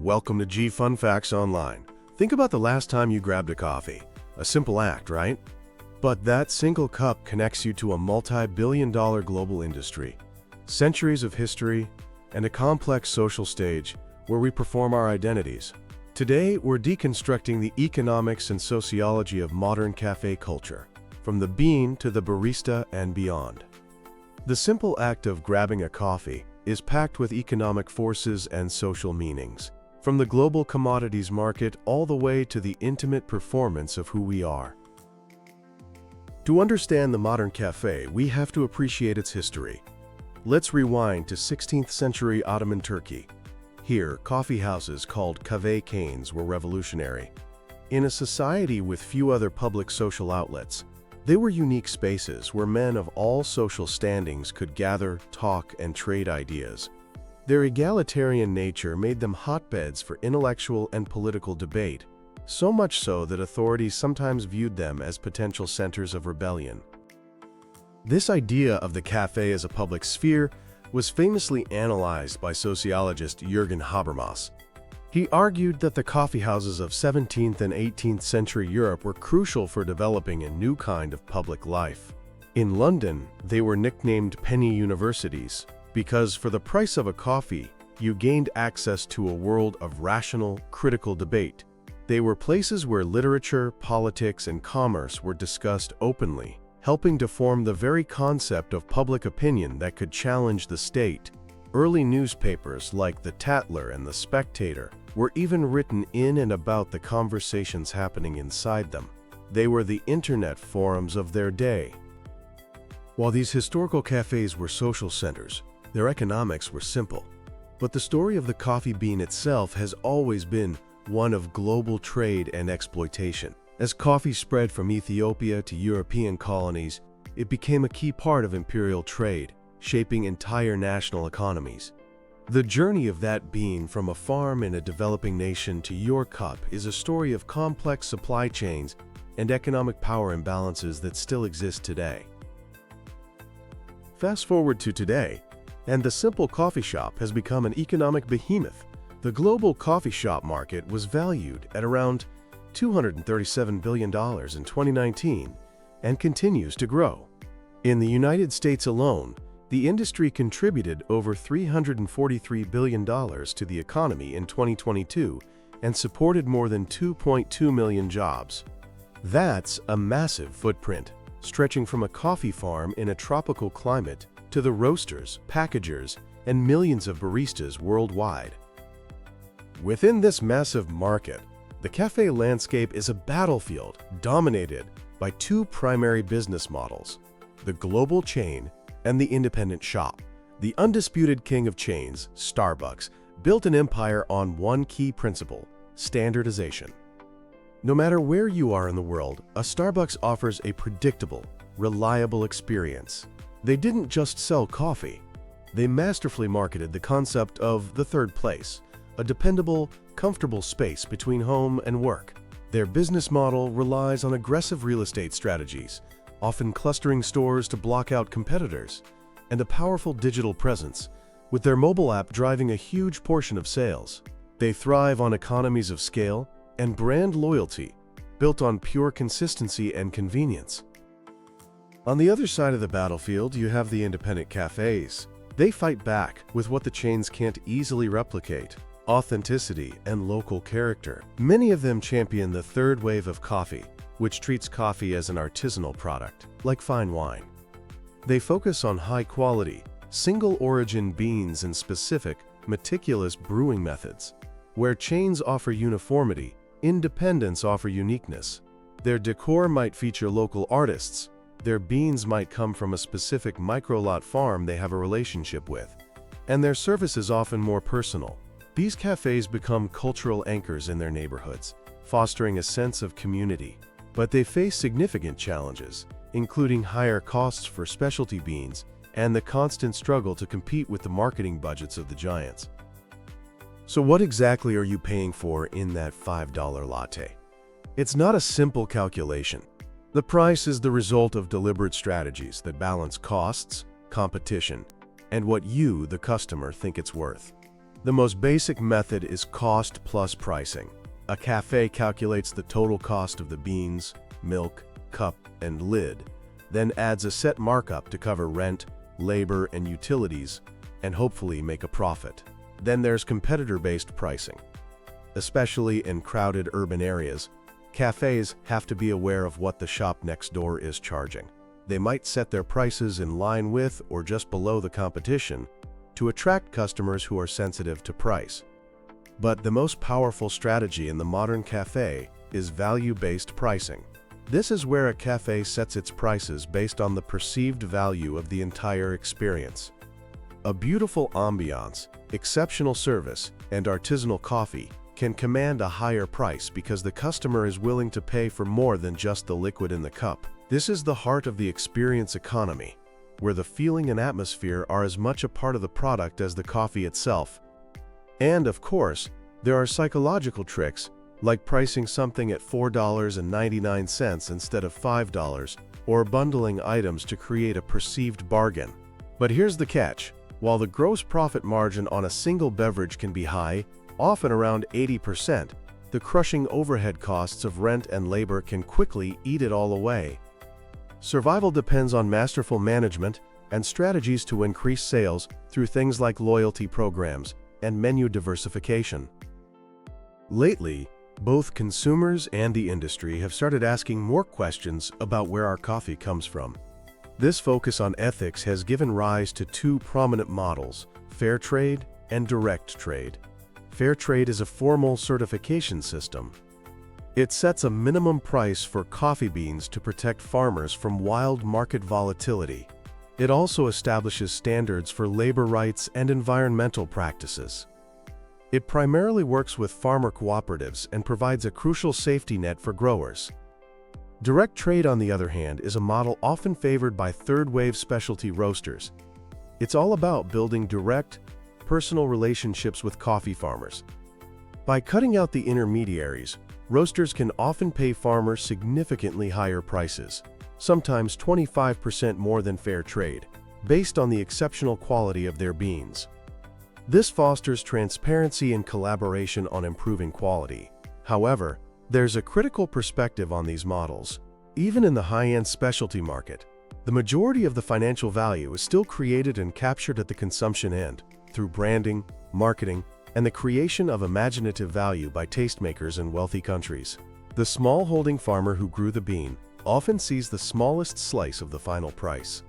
Welcome to G Fun Facts Online. Think about the last time you grabbed a coffee. A simple act, right? But that single cup connects you to a multi-billion-dollar global industry, centuries of history, and a complex social stage where we perform our identities. Today, we're deconstructing the economics and sociology of modern cafe culture, from the bean to the barista and beyond. The simple act of grabbing a coffee is packed with economic forces and social meanings, from the global commodities market all the way to the intimate performance of who we are. To understand the modern cafe, we have to appreciate its history. Let's rewind to 16th century Ottoman Turkey. Here, coffee houses called Café canes were revolutionary. In a society with few other public social outlets, they were unique spaces where men of all social standings could gather, talk, and trade ideas. Their egalitarian nature made them hotbeds for intellectual and political debate, so much so that authorities sometimes viewed them as potential centers of rebellion. This idea of the cafe as a public sphere was famously analyzed by sociologist Jürgen Habermas. He argued that the coffeehouses of 17th and 18th century Europe were crucial for developing a new kind of public life. In London, they were nicknamed penny universities because for the price of a coffee, you gained access to a world of rational, critical debate. They were places where literature, politics, and commerce were discussed openly, helping to form the very concept of public opinion that could challenge the state. Early newspapers like The Tatler and The Spectator were even written in and about the conversations happening inside them. They were the internet forums of their day. While these historical cafes were social centers, their economics were simple. But the story of the coffee bean itself has always been one of global trade and exploitation. As coffee spread from Ethiopia to European colonies, it became a key part of imperial trade, shaping entire national economies. The journey of that bean from a farm in a developing nation to your cup is a story of complex supply chains and economic power imbalances that still exist today. Fast forward to today, and the simple coffee shop has become an economic behemoth. The global coffee shop market was valued at around $237 billion in 2019 and continues to grow. In the United States alone, the industry contributed over $343 billion to the economy in 2022 and supported more than 2.2 million jobs. That's a massive footprint, stretching from a coffee farm in a tropical climate to the roasters, packagers, and millions of baristas worldwide. Within this massive market, the cafe landscape is a battlefield dominated by two primary business models: the global chain and the independent shop. The undisputed king of chains, Starbucks, built an empire on one key principle: standardization. No matter where you are in the world, a Starbucks offers a predictable, reliable experience. They didn't just sell coffee. They masterfully marketed the concept of the third place, a dependable, comfortable space between home and work. Their business model relies on aggressive real estate strategies, often clustering stores to block out competitors, and a powerful digital presence, with their mobile app driving a huge portion of sales. They thrive on economies of scale and brand loyalty, built on pure consistency and convenience. On the other side of the battlefield, you have the independent cafes. They fight back with what the chains can't easily replicate: authenticity and local character. Many of them champion the third wave of coffee, which treats coffee as an artisanal product, like fine wine. They focus on high-quality, single-origin beans and specific, meticulous brewing methods. Where chains offer uniformity, independents offer uniqueness. Their decor might feature local artists. Their beans might come from a specific micro-lot farm they have a relationship with. And their service is often more personal. These cafes become cultural anchors in their neighborhoods, fostering a sense of community. But they face significant challenges, including higher costs for specialty beans and the constant struggle to compete with the marketing budgets of the giants. So what exactly are you paying for in that $5 latte? It's not a simple calculation. The price is the result of deliberate strategies that balance costs, competition, and what you, the customer, think it's worth. The most basic method is cost plus pricing. A café calculates the total cost of the beans, milk, cup, and lid, then adds a set markup to cover rent, labor, and utilities, and hopefully make a profit. Then there's competitor-based pricing. Especially in crowded urban areas, cafes have to be aware of what the shop next door is charging. They might set their prices in line with or just below the competition to attract customers who are sensitive to price. But the most powerful strategy in the modern cafe is value-based pricing. This is where a cafe sets its prices based on the perceived value of the entire experience. A beautiful ambiance, exceptional service, and artisanal coffee can command a higher price because the customer is willing to pay for more than just the liquid in the cup. This is the heart of the experience economy, where the feeling and atmosphere are as much a part of the product as the coffee itself. And of course, there are psychological tricks, like pricing something at $4.99 instead of $5, or bundling items to create a perceived bargain. But here's the catch. While the gross profit margin on a single beverage can be high, often around 80%, the crushing overhead costs of rent and labor can quickly eat it all away. Survival depends on masterful management and strategies to increase sales through things like loyalty programs and menu diversification. Lately, both consumers and the industry have started asking more questions about where our coffee comes from. This focus on ethics has given rise to two prominent models, fair trade and direct trade. Fair trade is a formal certification system. It sets a minimum price for coffee beans to protect farmers from wild market volatility. It also establishes standards for labor rights and environmental practices. It primarily works with farmer cooperatives and provides a crucial safety net for growers. Direct trade, on the other hand, is a model often favored by third-wave specialty roasters. It's all about building direct, personal relationships with coffee farmers. By cutting out the intermediaries, roasters can often pay farmers significantly higher prices, sometimes 25% more than fair trade, based on the exceptional quality of their beans. This fosters transparency and collaboration on improving quality. However, there's a critical perspective on these models. Even in the high-end specialty market, the majority of the financial value is still created and captured at the consumption end, through branding, marketing, and the creation of imaginative value by tastemakers in wealthy countries. The smallholding farmer who grew the bean often sees the smallest slice of the final price.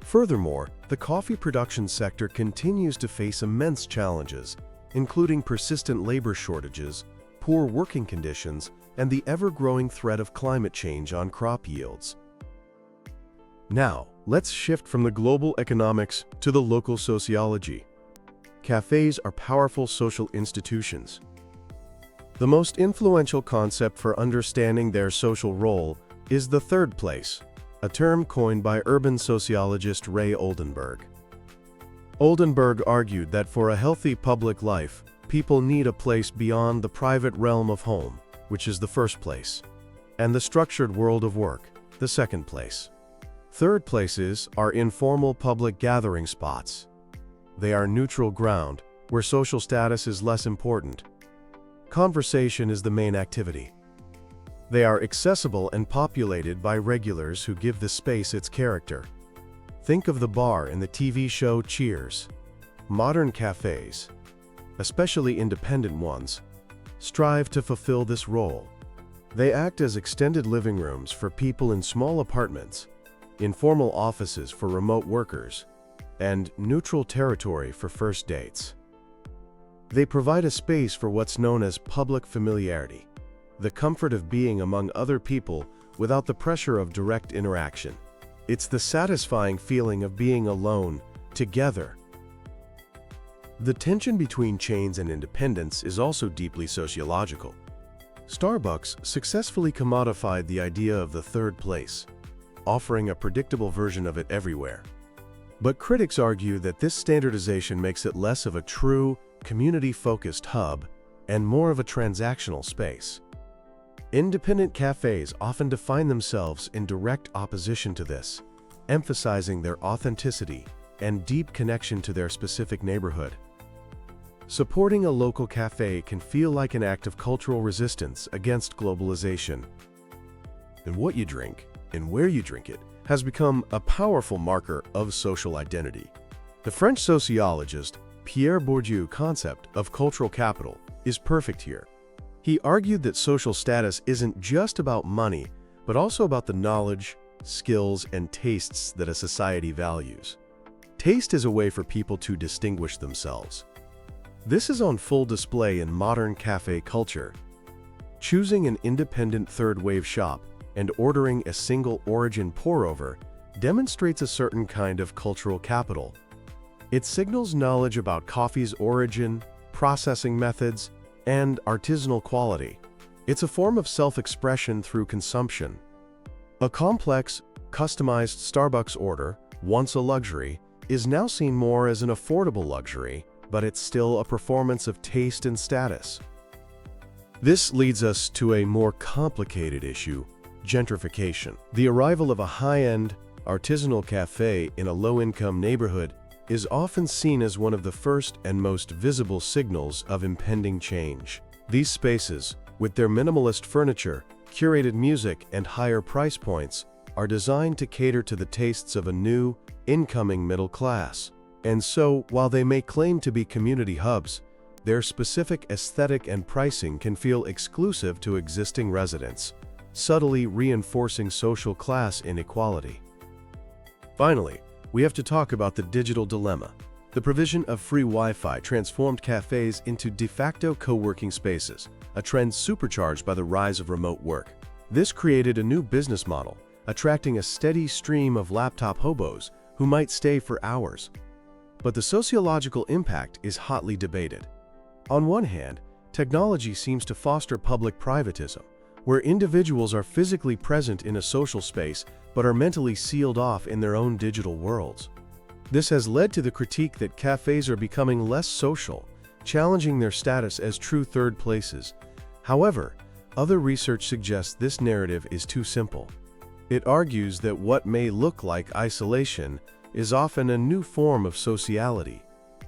Furthermore, the coffee production sector continues to face immense challenges, including persistent labor shortages, poor working conditions, and the ever-growing threat of climate change on crop yields. Now, let's shift from the global economics to the local sociology. Cafes are powerful social institutions. The most influential concept for understanding their social role is the third place, a term coined by urban sociologist Ray Oldenburg. Oldenburg argued that for a healthy public life, people need a place beyond the private realm of home, which is the first place, and the structured world of work, the second place. Third places are informal public gathering spots. They are neutral ground, where social status is less important. Conversation is the main activity. They are accessible and populated by regulars who give the space its character. Think of the bar in the TV show Cheers. Modern cafes, especially independent ones, strive to fulfill this role. They act as extended living rooms for people in small apartments, informal offices for remote workers, and neutral territory for first dates. They provide a space for what's known as public familiarity, the comfort of being among other people without the pressure of direct interaction. It's the satisfying feeling of being alone, together. The tension between chains and independence is also deeply sociological. Starbucks successfully commodified the idea of the third place, offering a predictable version of it everywhere. But critics argue that this standardization makes it less of a true, community-focused hub and more of a transactional space. Independent cafes often define themselves in direct opposition to this, emphasizing their authenticity and deep connection to their specific neighborhood. Supporting a local cafe can feel like an act of cultural resistance against globalization. And what you drink, and where you drink it, has become a powerful marker of social identity. The French sociologist Pierre Bourdieu's concept of cultural capital is perfect here. He argued that social status isn't just about money, but also about the knowledge, skills, and tastes that a society values. Taste is a way for people to distinguish themselves. This is on full display in modern cafe culture. Choosing an independent third-wave shop and ordering a single origin pour-over demonstrates a certain kind of cultural capital. It signals knowledge about coffee's origin, processing methods, and artisanal quality. It's a form of self-expression through consumption. A complex, customized Starbucks order, once a luxury, is now seen more as an affordable luxury, but it's still a performance of taste and status. This leads us to a more complicated issue: gentrification. The arrival of a high-end, artisanal cafe in a low-income neighborhood is often seen as one of the first and most visible signals of impending change. These spaces, with their minimalist furniture, curated music, and higher price points, are designed to cater to the tastes of a new, incoming middle class. And so, while they may claim to be community hubs, their specific aesthetic and pricing can feel exclusive to existing residents, subtly reinforcing social class inequality. Finally, we have to talk about the digital dilemma. The provision of free Wi-Fi transformed cafes into de facto co-working spaces, a trend supercharged by the rise of remote work. This created a new business model, attracting a steady stream of laptop hobos who might stay for hours. But the sociological impact is hotly debated. On one hand, technology seems to foster public privatism, where individuals are physically present in a social space but are mentally sealed off in their own digital worlds. This has led to the critique that cafes are becoming less social, challenging their status as true third places. However, other research suggests this narrative is too simple. It argues that what may look like isolation is often a new form of sociality.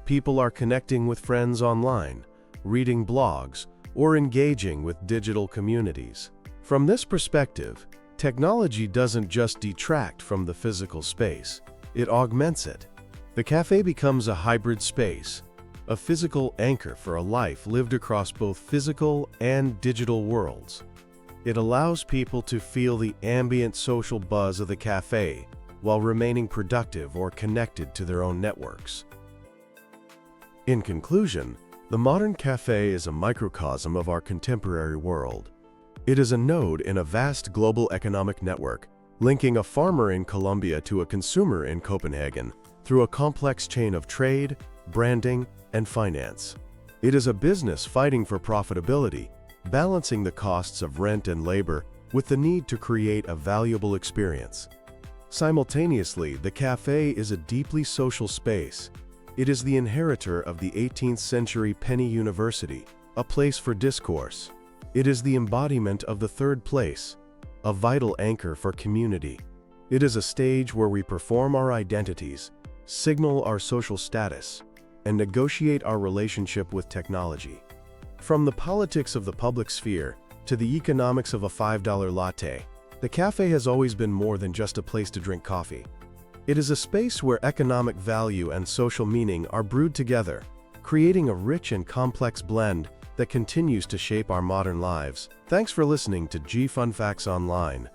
People are connecting with friends online, reading blogs, or engaging with digital communities. From this perspective, technology doesn't just detract from the physical space, it augments it. The cafe becomes a hybrid space, a physical anchor for a life lived across both physical and digital worlds. It allows people to feel the ambient social buzz of the cafe while remaining productive or connected to their own networks. In conclusion, the modern cafe is a microcosm of our contemporary world. It is a node in a vast global economic network, linking a farmer in Colombia to a consumer in Copenhagen through a complex chain of trade, branding, and finance. It is a business fighting for profitability, balancing the costs of rent and labor with the need to create a valuable experience. Simultaneously, the cafe is a deeply social space. It is the inheritor of the 18th century penny university, a place for discourse. It is the embodiment of the third place, a vital anchor for community. It is a stage where we perform our identities, signal our social status, and negotiate our relationship with technology. From the politics of the public sphere to the economics of a $5 latte, the cafe has always been more than just a place to drink coffee. It is a space where economic value and social meaning are brewed together, creating a rich and complex blend that continues to shape our modern lives. Thanks for listening to G Fun Facts Online.